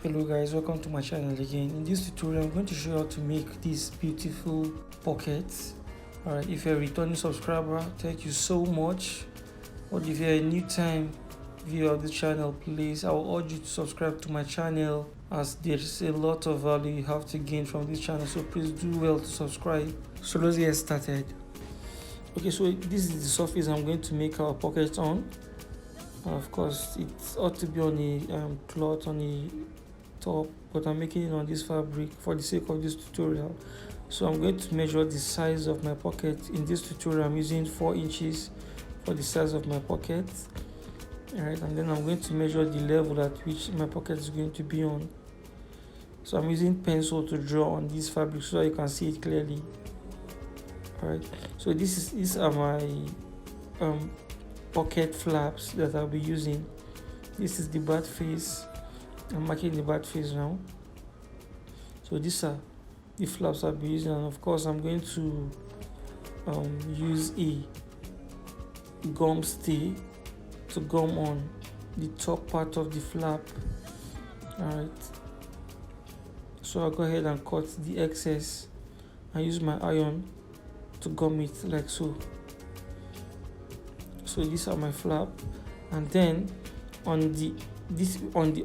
Hello guys, welcome to my channel again. In this tutorial I'm going to show you how to make these beautiful pockets. Alright, if you're a returning subscriber, thank you so much. But if you're a new time viewer of the channel, please, I will urge you to subscribe to my channel, as there's a lot of value you have to gain from this channel, so please do well to subscribe. So let's get started. Okay, so this is the surface I'm going to make our pockets on. Of course it ought to be on a cloth on a top, but I'm making it on this fabric for the sake of this tutorial. So I'm going to measure the size of my pocket. In this tutorial I'm using 4 inches for the size of my pocket. Alright, and then I'm going to measure the level at which my pocket is going to be on. So I'm using pencil to draw on this fabric so that you can see it clearly. Alright, so these are my pocket flaps that I'll be using. This is the back face. I'm marking the back face now. So these are the flaps I'll be using, and of course I'm going to use a gum stay to gum on the top part of the flap. Alright, so I'll go ahead and cut the excess and use my iron to gum it like so. So these are my flap, and then on the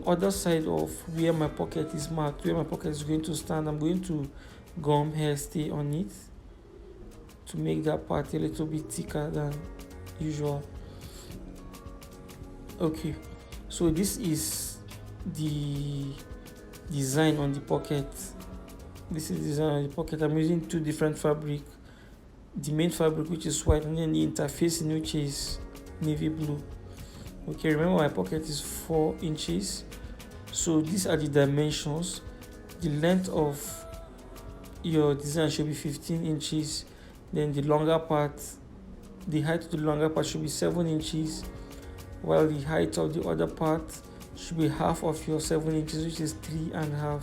other side of where my pocket is marked, where my pocket is going to stand, I'm going to gum hairstay on it to make that part a little bit thicker than usual. Okay, so this is the design on the pocket. This is the design on the pocket. I'm using 2 different fabric. The main fabric, which is white, and then the interfacing, which is navy blue. Okay, remember my pocket is 4 inches. So these are the dimensions. The length of your design should be 15 inches. Then the longer part, the height of the longer part should be 7 inches, while the height of the other part should be half of your 7 inches, which is 3.5.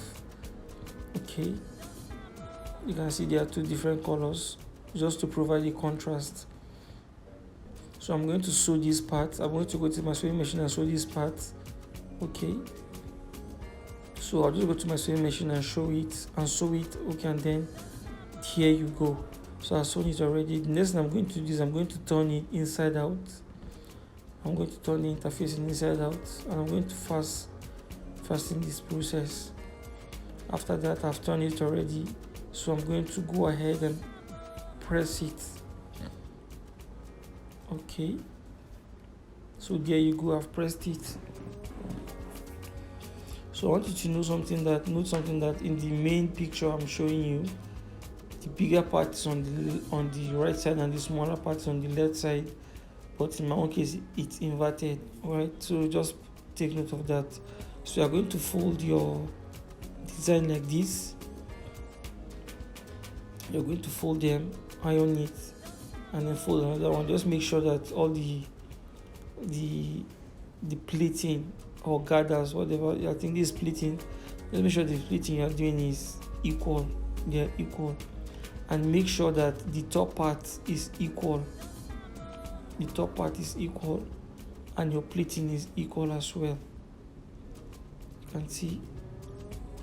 Okay, you can see there are 2 different colors just to provide the contrast. So I'm going to sew this part. I'm going to go to my sewing machine and sew this part. Okay, so I'll just go to my sewing machine and sew it. Okay, and then here you go. So I've sewn it already. The next thing I'm going to do is I'm going to turn it inside out. I'm going to turn the interface inside out, and I'm going to fasten this process. After that, I've turned it already, so I'm going to go ahead and press it. Okay, so there you go, I've pressed it. So I want you to note something that in the main picture I'm showing you, the bigger part is on the right side and the smaller part is on the left side, but in my own case it's inverted. Right, so just take note of that. So you're going to fold your design like this. You're going to fold them, iron it, and then fold another one. Just make sure that all the pleating or gathers, whatever, I think this pleating, just make sure the pleating you're doing is equal. They're equal, and make sure that the top part is equal. The top part is equal, and your pleating is equal as well. You can see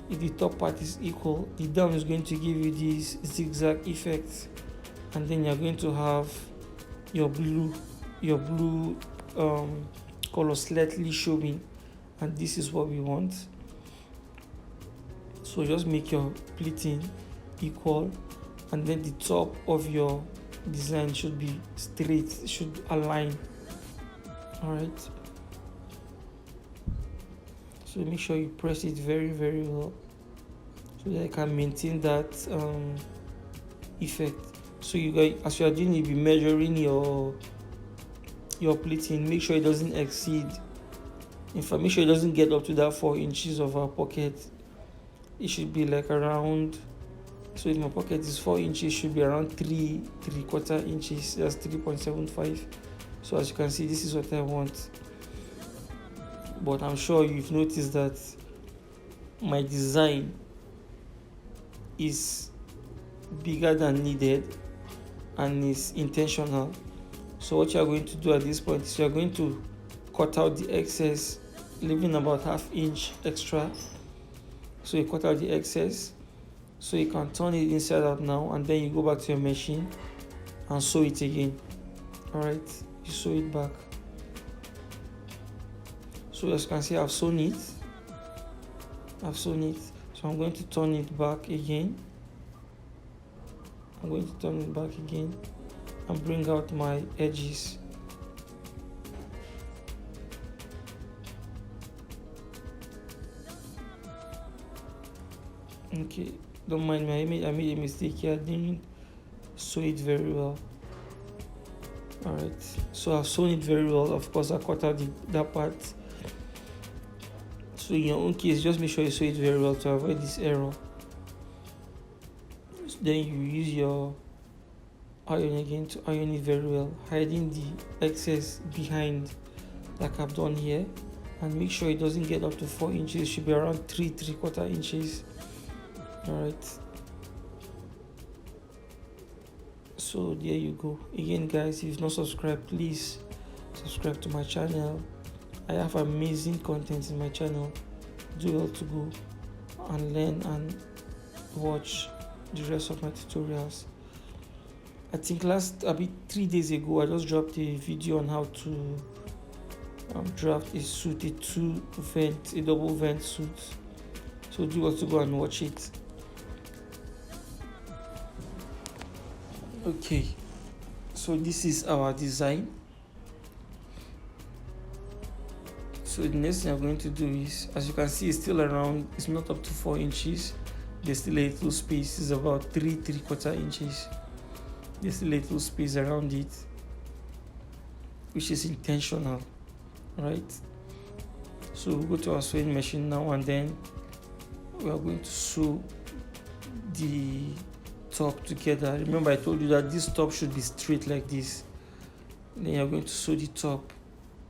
if the top part is equal, the down is going to give you this zigzag effect, and then you're going to have your blue color slightly showing, and this is what we want. So just make your pleating equal, and then the top of your design should be straight, should align. All right, so make sure you press it very well so that you can maintain that effect. So you guys, as you are doing, you'll be measuring your pleating. Make sure it doesn't exceed, in fact make sure it doesn't get up to that 4 inches of our pocket. It should be like around, so if my pocket is 4 inches, it should be around 3.25 inches. That's 3.75. so as you can see, this is what I want. But I'm sure you've noticed that my design is bigger than needed and is intentional. So what you are going to do at this point is you are going to cut out the excess, leaving about ½ inch extra, So you cut out the excess, so you can turn it inside out now, and then you go back to your machine and sew it again. All right, you sew it back. So as you can see, I've sewn it. So I'm going to turn it back again. And bring out my edges. Okay, don't mind me, I made a mistake here. I didn't sew it very well. Alright, so I've sewn it very well. Of course, I cut out that part. So in your own case, just make sure you sew it very well to avoid this error. So then you use your iron again to iron it very well, hiding the excess behind like I've done here, and make sure it doesn't get up to 4 inches. It should be around 3.75 inches. Alright, so there you go. Again guys, if you've not subscribed, please subscribe to my channel. I have amazing content in my channel. Do well to go and learn and watch the rest of my tutorials. I think 3 days ago I just dropped a video on how to draft a suit, a double vent suit. So do well to go and watch it. Okay, so this is our design. So the next thing I'm going to do is, as you can see, it's still around, it's not up to 4 inches. There's still a little space. It's about 3.75 inches. There's still a little space around it, which is intentional, right? So we'll go to our sewing machine now, and then we are going to sew the top together. Remember I told you that this top should be straight like this. Then you're going to sew the top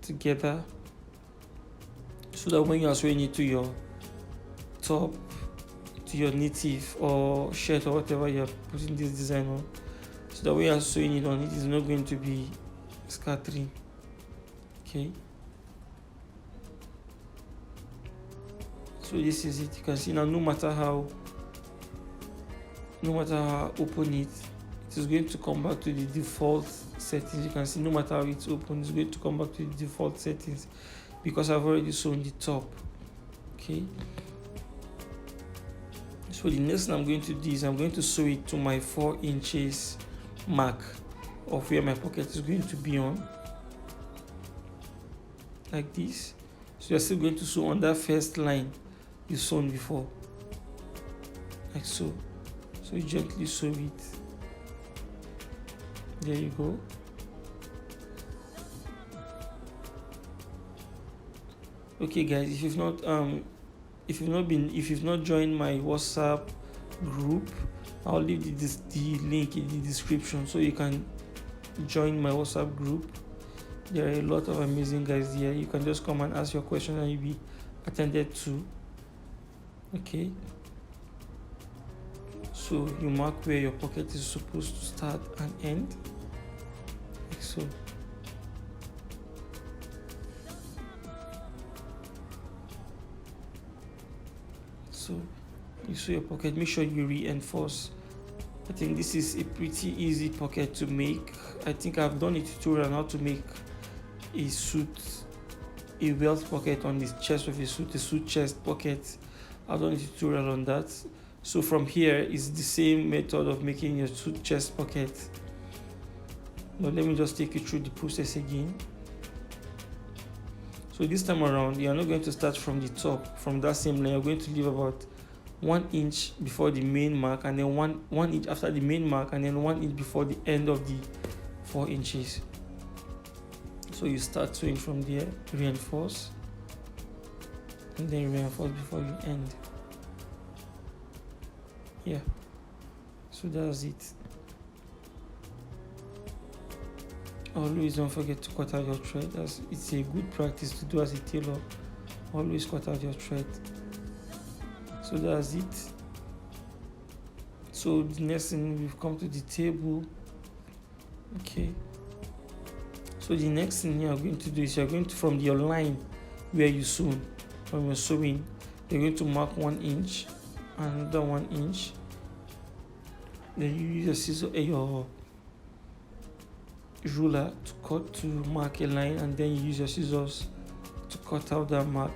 together, so that when you are sewing it to your top, to your native or shirt or whatever you're putting this design on, so that when you are sewing it on, it is not going to be scattering. Okay, so this is it. You can see now, no matter how open it is going to come back to the default settings. You can see no matter how it's open, it's going to come back to the default settings because I've already sewn the top. Okay, so the next thing I'm going to do is I'm going to sew it to my 4 inches mark of where my pocket is going to be on, like this. So you're still going to sew on that first line you sewn before, like so. So you gently sew it. There you go. Okay guys, if you've not joined my WhatsApp group, I'll leave the link in the description so you can join my WhatsApp group. There are a lot of amazing guys there. You can just come and ask your question and you'll be attended to. Okay, so you mark where your pocket is supposed to start and end, like so. So you sew your pocket, make sure you reinforce. I think this is a pretty easy pocket to make. I think I've done a tutorial on how to make a belt pocket on the chest of a suit chest pocket. I've done a tutorial on that. So from here is the same method of making your suit chest pocket. Now let me just take you through the process again. So this time around, you are not going to start from the top, from that same line. You're going to leave about 1 inch before the main mark, and then one inch after the main mark, and then 1 inch before the end of the 4 inches. So you start sewing from there, reinforce, and then reinforce before you end. Yeah, so that's it. Always don't forget to cut out your thread. It's a good practice to do as a tailor. Always cut out your thread. So that's it. So the next thing, we've come to the table. Okay, so the next thing you're going to do is you're going to, from your line where you sewn, from your sewing, you're going to mark 1 inch, another 1 inch. Then you use your scissors, your ruler to mark a line, and then you use your scissors to cut out that mark.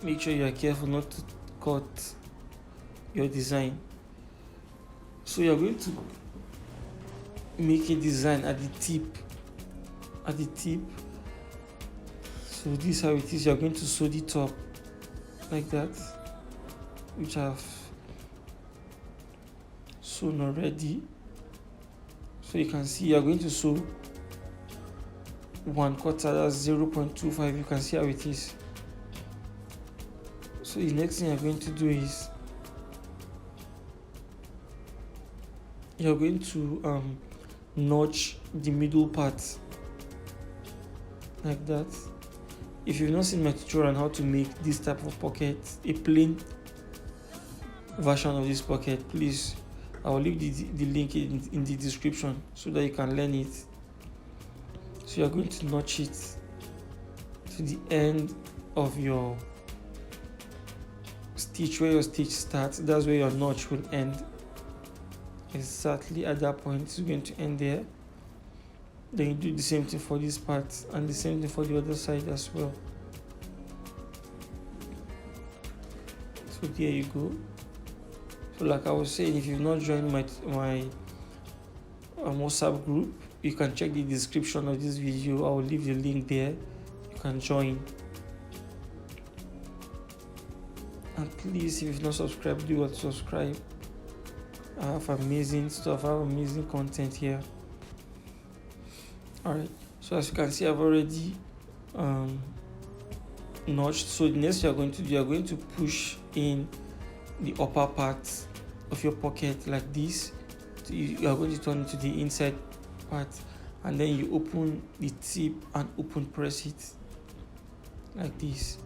Make sure you are careful not to cut your design. So you're going to make a design at the tip. So this is how it is. You're going to sew the top like that, which I've sewn already. So you can see you're going to sew 1/4, that's 0.25. You can see how it is. So the next thing you're going to do is you're going to notch the middle part like that. If you've not seen my tutorial on how to make this type of pocket, a plain version of this pocket, please, I will leave the link in the description so that you can learn it. So you're going to notch it to the end of your stitch, where your stitch starts. That's where your notch will end. Exactly at that point, it's going to end there. Then you do the same thing for this part and the same thing for the other side as well. So there you go. So like I was saying, if you've not joined my WhatsApp group, you can check the description of this video. I will leave the link there. You can join. And please, if you've not subscribed, do what, subscribe. I have amazing stuff. I have amazing content here. Alright, so as you can see, I've already notched. So the next you're going to do, you're going to push in the upper part of your pocket like this. So you are going to turn it to the inside part, and then you open the tip and open press it like this.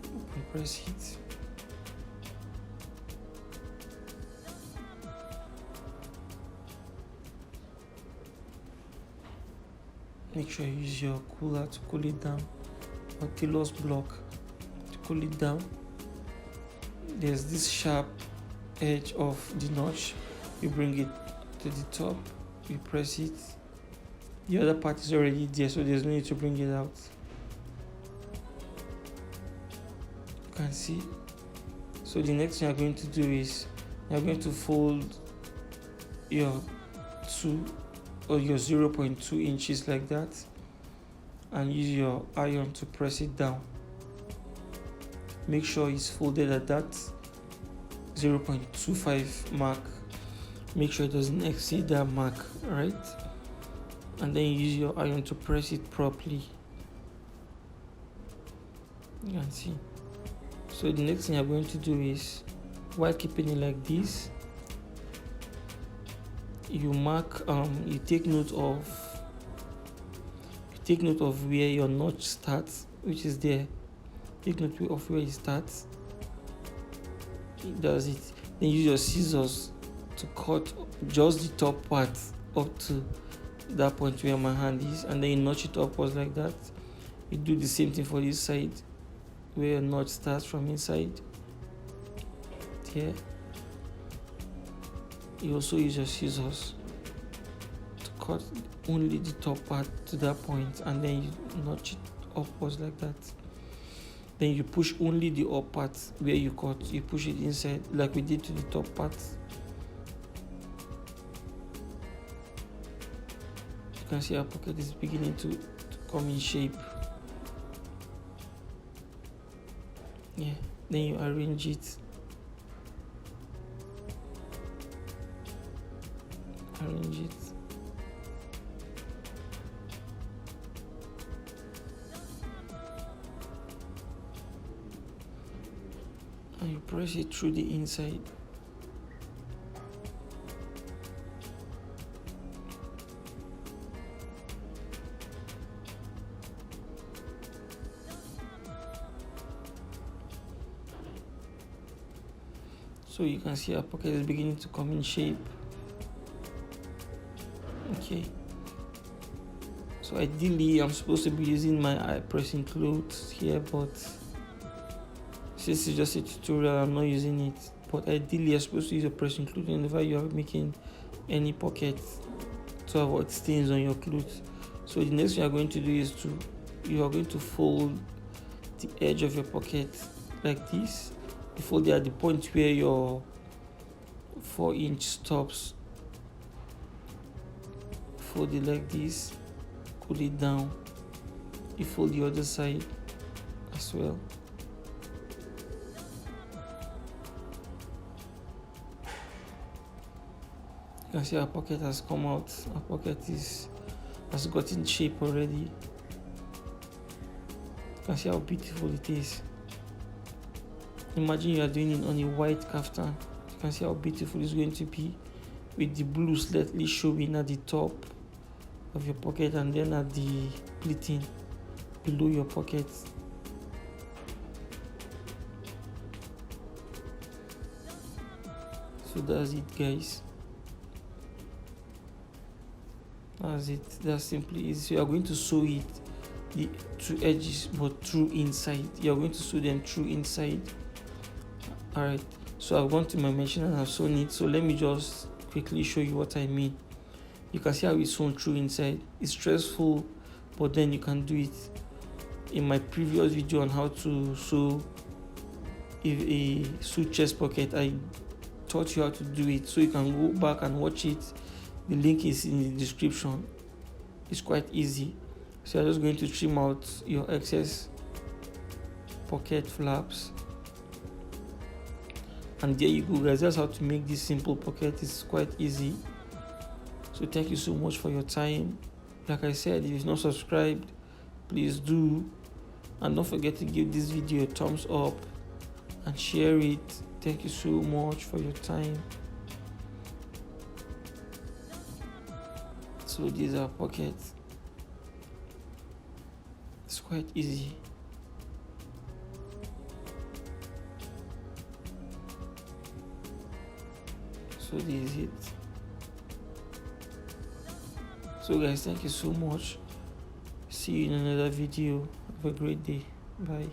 Open press it. Make sure you use your cooler to cool it down, or tailor's block to cool it down. There's this sharp edge of the notch. You bring it to the top, you press it. The other part is already there, so there's no need to bring it out. You can see. So the next thing you're going to do is you're going to fold your 2 or your 0.2 inches like that, and use your iron to press it down. Make sure it's folded at that 0.25 mark. Make sure it doesn't exceed that mark, right? And then you use your iron to press it properly. You can see. So the next thing I'm going to do is, while keeping it like this, you mark, you take note of where your notch starts, which is there. Take note of where it starts. It does it. Then use your scissors to cut just the top part up to that point where my hand is, and then you notch it upwards like that. You do the same thing for this side, where your notch starts from inside here. You also use your scissors to cut only the top part to that point, and then you notch it upwards like that. Then you push only the up part where you cut. You push it inside like we did to the top part. You can see our pocket is beginning to come in shape. Yeah, then you arrange it. Arrange it. And you press it through the inside. So you can see our pocket is beginning to come in shape. Okay. So ideally I'm supposed to be using my eye pressing clothes here, but since it's just a tutorial I'm not using it. But ideally you're supposed to use a pressing cloth whenever you are making any pocket to avoid stains on your clothes. So the next thing you're going to do is you are going to fold the edge of your pocket like this. You fold it at the point where your 4-inch stops. Fold it like this, pull it down. You fold the other side as well. You can see our pocket has come out. Our pocket has gotten shape already. You can see how beautiful it is. Imagine you are doing it on a white kaftan. You can see how beautiful it's going to be, with the blue slightly showing at the top of your pocket and then at the pleating below your pocket. So that's it, guys. That's it. That's simply easy. So you are going to sew it, the two edges, but through inside. You are going to sew them through inside. Alright, so I've gone to my machine and I've sewn it. So let me just quickly show you what I mean. You can see how it's sewn through inside. It's stressful, but then you can do it. In my previous video on how to sew a suit chest pocket, I taught you how to do it, so you can go back and watch it. The link is in the description. It's quite easy. So you're just going to trim out your excess pocket flaps, and there you go, guys. That's how to make this simple pocket. It's quite easy. So thank you so much for your time. Like I said, if you're not subscribed, please do, and don't forget to give this video a thumbs up and share it. Thank you so much for your time. So these are pockets. It's quite easy. So this is it. So guys, thank you so much. See you in another video. Have a great day. Bye.